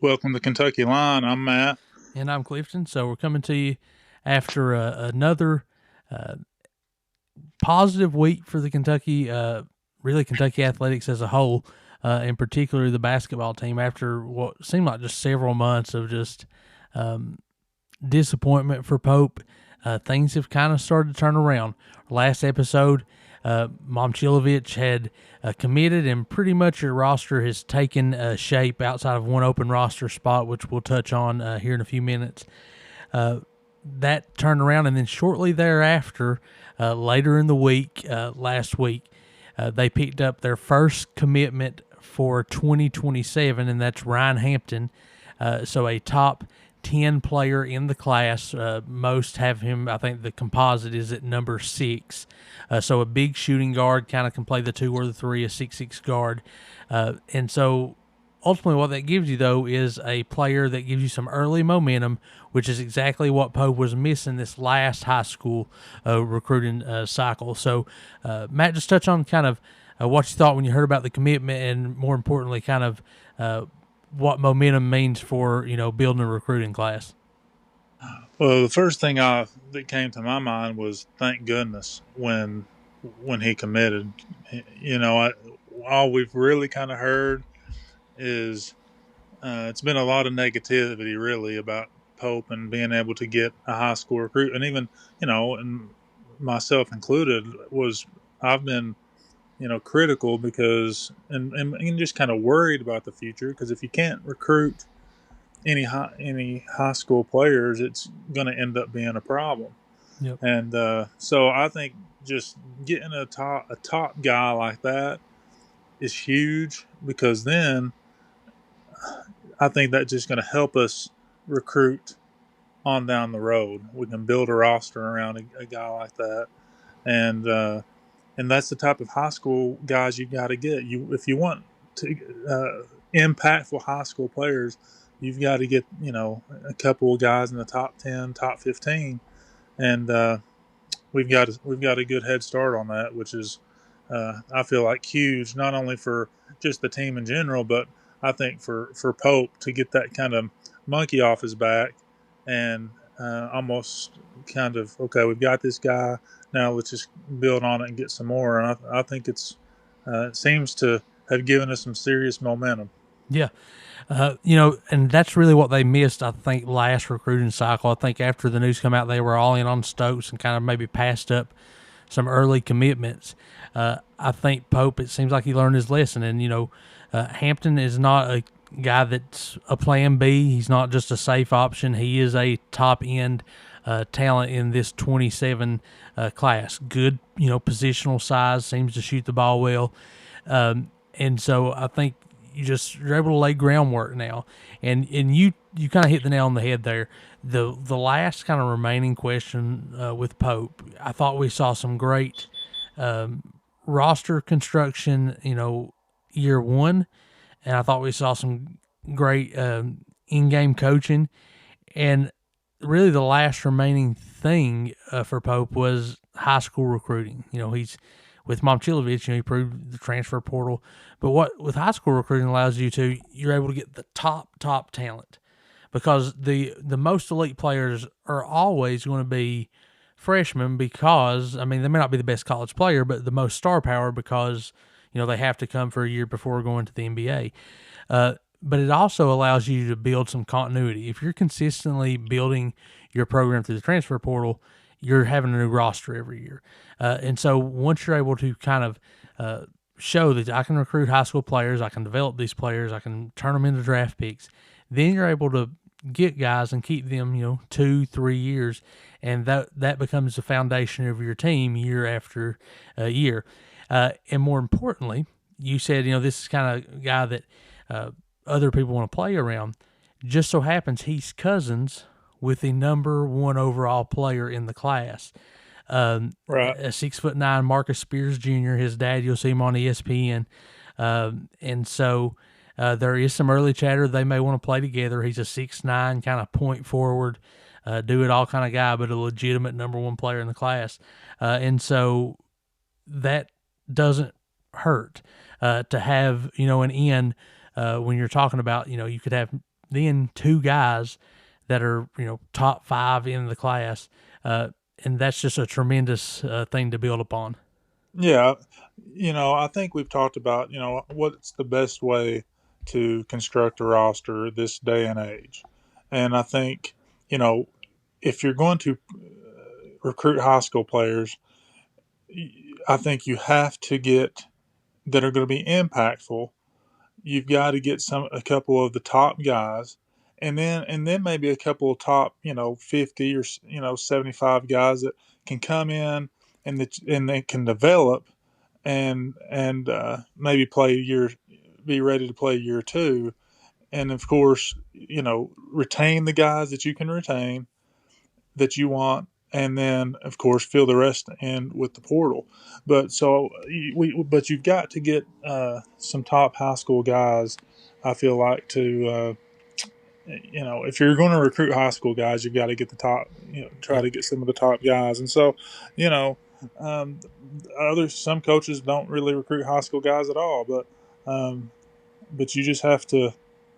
Welcome to Kentucky Line. I'm Matt. And I'm Clifton. So we're coming to you after another uh, positive week for the really Kentucky athletics as a whole, in particular the basketball team. After what seemed like just several months of just um, disappointment for Pope, things have kind of started to turn around. Last episode, Momchilovich had committed, and pretty much your roster has taken shape outside of one open roster spot, which we'll touch on here in a few minutes. That turned around, and then shortly thereafter, later in the week, last week, they picked up their first commitment for 2027, and that's Ryan Hampton. So a top 10 player in the class. Most have him, I think the composite is at number 6. So a big shooting guard, kind of can play the 2 or the 3, a 6'6 guard. And so ultimately what that gives you, though, is a player that gives you some early momentum, which is exactly what Pope was missing this last high school recruiting cycle. So, Matt, just touch on kind of what you thought when you heard about the commitment, and more importantly, kind of what momentum means for building a recruiting class. Well, the first thing that came to my mind was thank goodness when he committed. All we've really kind of heard is it's been a lot of negativity really about Pope and being able to get a high school recruit, and even and myself included was I've been critical because and just kind of worried about the future because if you can't recruit any high school players, it's going to end up being a problem. Yep. And so I think just getting a top guy like that is huge because then I think that's just going to help us recruit on down the road. We can build a roster around a guy like that, and that's the type of high school guys you got to get. If you want to impactful high school players, you've got to get a couple of guys in the top 10, top 15, and we've got a good head start on that, which is I feel like huge, not only for just the team in general, but I think for Pope to get that kind of monkey off his back and almost kind of okay, we've got this guy now. Let's just build on it and get some more. And I think it seems to have given us some serious momentum. Yeah. And that's really what they missed, I think, last recruiting cycle. I think after the news come out, they were all in on Stokes and kind of maybe passed up some early commitments. I think Pope, it seems like he learned his lesson. And, Hampton is not a guy that's a plan B. He's not just a safe option. He is a top-end talent in this 27 class. Good, positional size, seems to shoot the ball well. And so I think you're able to lay groundwork now, and you kind of hit the nail on the head there. The last kind of remaining question with Pope, I thought we saw some great roster construction, year one, and I thought we saw some great in-game coaching, and really the last remaining thing for Pope was high school recruiting. He's with Momchilovich, he proved the transfer portal. But what with high school recruiting allows you're able to get the top talent because the most elite players are always going to be freshmen because they may not be the best college player, but the most star power because they have to come for a year before going to the NBA. But it also allows you to build some continuity. If you're consistently building your program through the transfer portal, you're having a new roster every year. And so once you're able to kind of show that I can recruit high school players, I can develop these players, I can turn them into draft picks, then you're able to get guys and keep them, 2-3 years, and that becomes the foundation of your team year after year. And more importantly, you said, this is kind of guy that other people want to play around. Just so happens he's cousins with the number 1 overall player in the class. Right. A 6'9" Marcus Spears Jr. His dad, you'll see him on ESPN. And so there is some early chatter they may want to play together. He's a 6'9", kind of point forward, do it all kind of guy, but a legitimate number 1 player in the class. And so that doesn't hurt to have, an end when you're talking about, you could have then two guys that are top 5 in the class, and that's just a tremendous thing to build upon. Yeah, I think we've talked about, what's the best way to construct a roster this day and age. And I think, if you're going to recruit high school players, I think you have to get that are going to be impactful. You've got to get a couple of the top guys, and then maybe a couple of top 50 or 75 guys that can come in and they can develop and maybe play a year, be ready to play a year or two, and of course retain the guys that you can retain that you want, and then of course fill the rest in with the portal. But you've got to get some top high school guys. I feel like to if you're going to recruit high school guys, you've got to get the top. Try Yep. to get some of the top guys, and so you know, um, some coaches don't really recruit high school guys at all, um, but you just have to.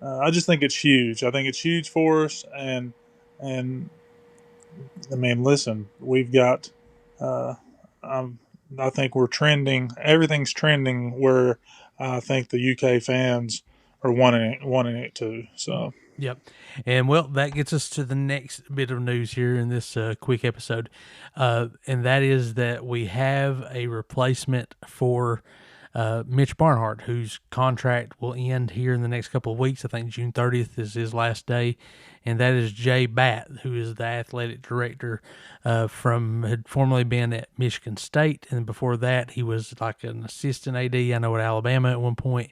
I just think it's huge. I think it's huge for us, and I mean, listen, we've got. Uh, um, I think we're trending. Everything's trending where I think the UK fans are wanting it to. So Yep. And well, that gets us to the next bit of news here in this quick episode. And that is that we have a replacement for Mitch Barnhart, whose contract will end here in the next couple of weeks. I think June 30th is his last day. And that is Jay Batt, who is the athletic director had formerly been at Michigan State. And before that, he was like an assistant AD, I know, at Alabama at one point.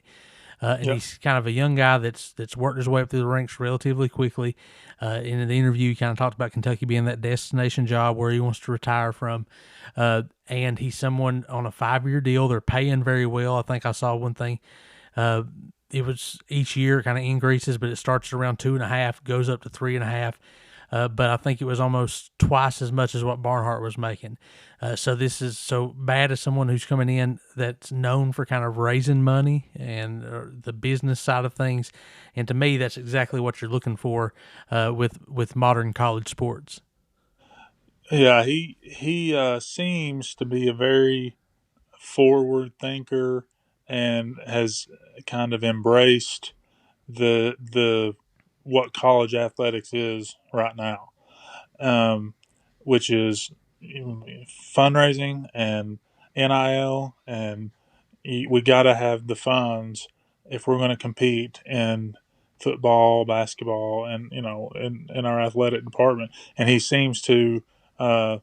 And yep. he's kind of a young guy that's worked his way up through the ranks relatively quickly. In the interview, he kind of talked about Kentucky being that destination job where he wants to retire from. And he's someone on a 5-year deal. They're paying very well. I think I saw one thing. It was each year kind of increases, but it starts around 2.5, goes up to 3.5. But I think it was almost twice as much as what Barnhart was making. So this is so bad as someone who's coming in that's known for kind of raising money and the business side of things. And to me, that's exactly what you're looking for with modern college sports. Yeah, he seems to be a very forward thinker and has kind of embraced the what college athletics is right now, um, which is fundraising and NIL, and we got to have the funds if we're going to compete in football, basketball, and in our athletic department. And he seems to uh,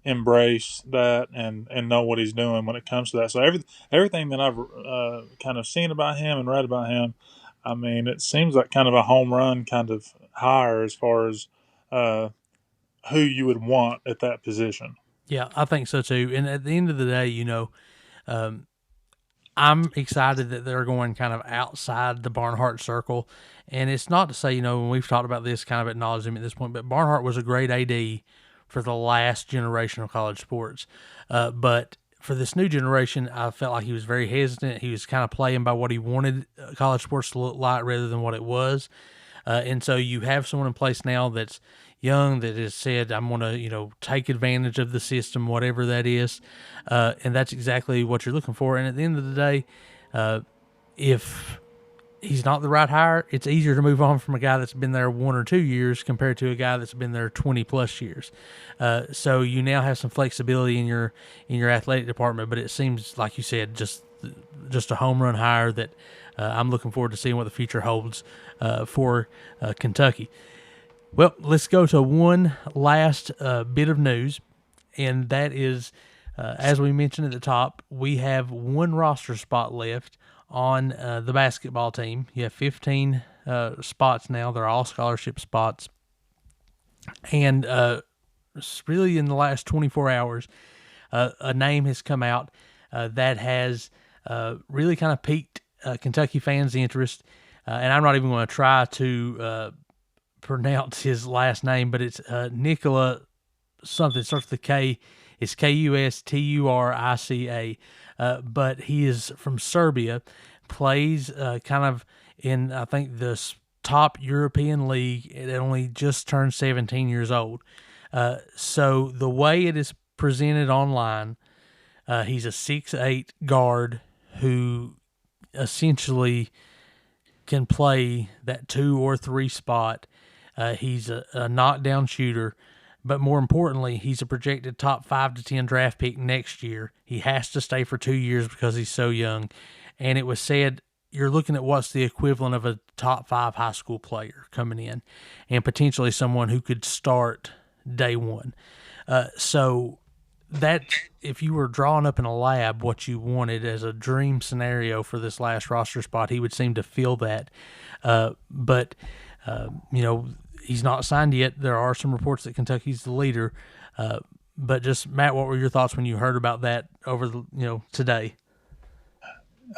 embrace that and know what he's doing when it comes to that. So everything that I've kind of seen about him and read about him, I mean, it seems like kind of a home run kind of hire as far as uh, who you would want at that position. Yeah, I think so too. And at the end of the day, um, I'm excited that they're going kind of outside the Barnhart circle. And it's not to say, when we've talked about this kind of at nauseam at this point, but Barnhart was a great AD for the last generation of college sports. But for this new generation, I felt like he was very hesitant. He was kind of playing by what he wanted college sports to look like rather than what it was. And so you have someone in place now that's young that has said, I'm going to, take advantage of the system, whatever that is. And that's exactly what you're looking for. And at the end of the day, if he's not the right hire, it's easier to move on from a guy that's been there 1 or 2 years compared to a guy that's been there 20 plus years. So you now have some flexibility in your athletic department, but it seems like you said, just a home run hire that I'm looking forward to seeing what the future holds for Kentucky. Well, let's go to one last bit of news, and that is, as we mentioned at the top, we have one roster spot left on the basketball team. You have 15 spots now. They're all scholarship spots. And really in the last 24 hours, a name has come out that has really kind of piqued Kentucky fans' interest. And I'm not even going to try to pronounce his last name, but it's Nikola something. It starts with a K. It's Kusturica. But he is from Serbia, plays kind of in, I think, the top European league at only just turned 17 years old. So the way it is presented online, he's a 6'8" guard who essentially can play that 2 or 3 spot. He's a knockdown shooter, but more importantly, he's a projected top 5 to 10 draft pick next year. He has to stay for 2 years because he's so young. And it was said you're looking at what's the equivalent of a top 5 high school player coming in, and potentially someone who could start day one. So that, if you were drawing up in a lab what you wanted as a dream scenario for this last roster spot, he would seem to feel that. But he's not signed yet. There are some reports that Kentucky's the leader. But just, Matt, what were your thoughts when you heard about that over today?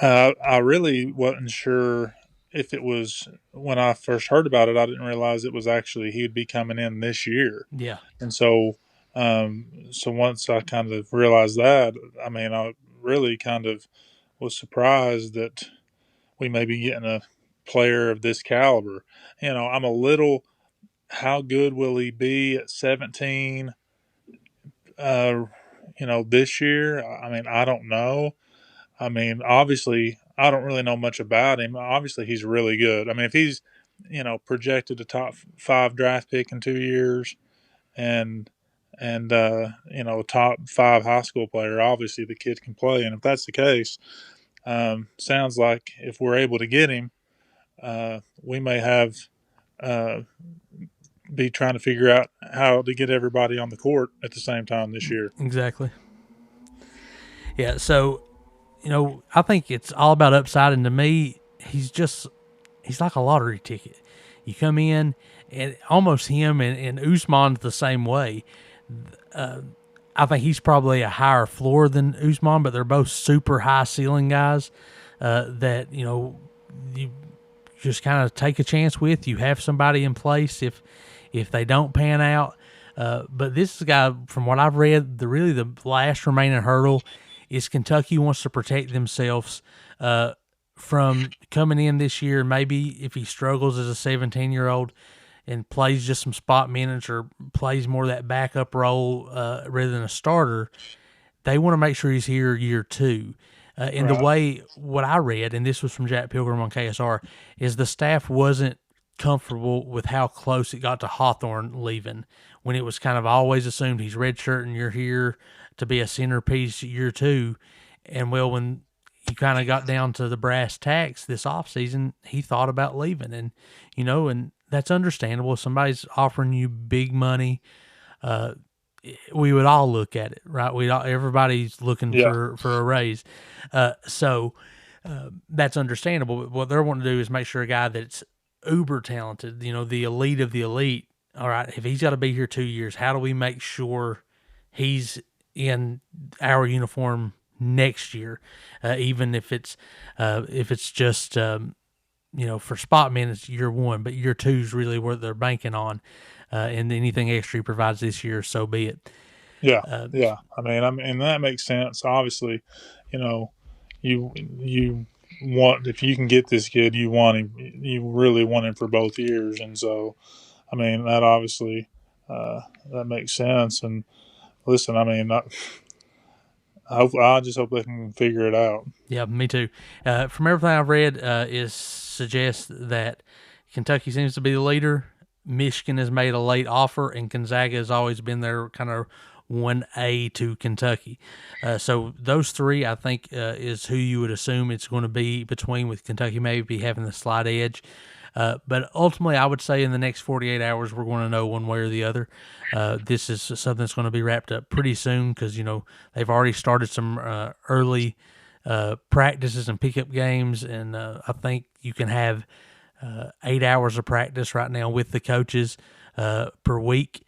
I really wasn't sure if it was, when I first heard about it, I didn't realize it was actually he would be coming in this year. Yeah. And so once I kind of realized that, I mean, I really kind of was surprised that we may be getting a player of this caliber. I'm a little, how good will he be at 17? This year, I mean, I don't know. I mean, obviously, I don't really know much about him. Obviously, he's really good. I mean, if he's, projected a top 5 draft pick in 2 years, and top 5 high school player, obviously the kid can play. And if that's the case, sounds like if we're able to get him, we may have be trying to figure out how to get everybody on the court at the same time this year. Exactly. Yeah, so I think it's all about upside, and to me, he's like a lottery ticket. You come in, and almost him and Usman's the same way. I think he's probably a higher floor than Usman, but they're both super high ceiling guys that you just kind of take a chance with. You have somebody in place if they don't pan out. But this guy, from what I've read, the last remaining hurdle is Kentucky wants to protect themselves from coming in this year. Maybe if he struggles as a 17-year-old and plays just some spot minutes or plays more of that backup role rather than a starter, they want to make sure he's here year 2. And the way, what I read, and this was from Jack Pilgrim on KSR, is the staff wasn't comfortable with how close it got to Hawthorne leaving, when it was kind of always assumed he's redshirt and you're here to be a centerpiece year 2. And when you kind of got down to the brass tacks this offseason, he thought about leaving. And, and that's understandable. If somebody's offering you big money, we would all look at it, right? Everybody's looking for a raise. So that's understandable. But what they're wanting to do is make sure a guy that's uber talented, the elite of the elite, all right, if he's got to be here 2 years, how do we make sure he's in our uniform next year, even if it's just for spot minutes year 1, but year 2 is really what they're banking on, and anything extra he provides this year, so be it. Yeah. I mean, that makes sense. Obviously, you want, if you can get this kid, you want him. You really want him for both years, and so, I mean, that obviously that makes sense. And listen, I mean, I just hope they can figure it out. Yeah, me too. From everything I've read, suggests that Kentucky seems to be the leader. Michigan has made a late offer, and Gonzaga has always been their kind of 1A to Kentucky. So those 3, I think, is who you would assume it's going to be between, with Kentucky maybe having the slight edge. But ultimately, I would say in the next 48 hours, we're going to know one way or the other. This is something that's going to be wrapped up pretty soon because, they've already started some early practices and pickup games. And I think you can have 8 hours of practice right now with the coaches per week.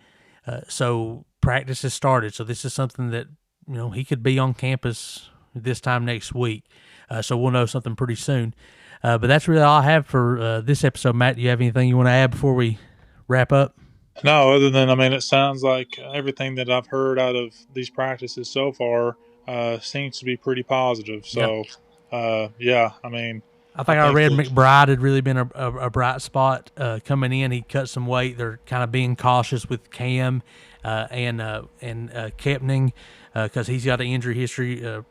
So practice has started. So this is something that, he could be on campus this time next week. So we'll know something pretty soon. But that's really all I have for this episode. Matt, do you have anything you want to add before we wrap up? No, other than, I mean, it sounds like everything that I've heard out of these practices so far seems to be pretty positive. So, I mean, I I think I think read that McBride had really been a bright spot coming in. He cut some weight. They're kind of being cautious with Cam and Kepning because he's got an injury history.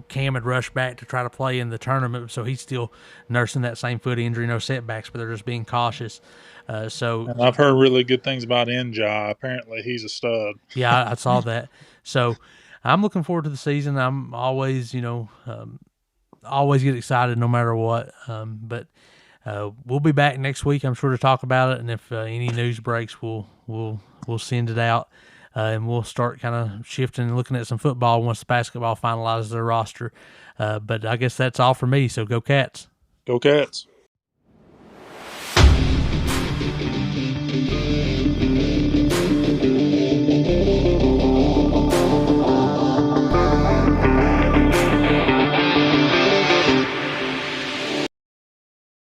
Cam had rushed back to try to play in the tournament, so he's still nursing that same foot injury, no setbacks, but they're just being cautious. So and I've heard really good things about Njai. Apparently, he's a stud. yeah, I saw that. So I'm looking forward to the season. I'm always, always get excited no matter what. But we'll be back next week, I'm sure, to talk about it. And if any news breaks, we'll send it out, and we'll start kind of shifting and looking at some football once the basketball finalizes their roster. But I guess that's all for me. So go Cats. Go Cats.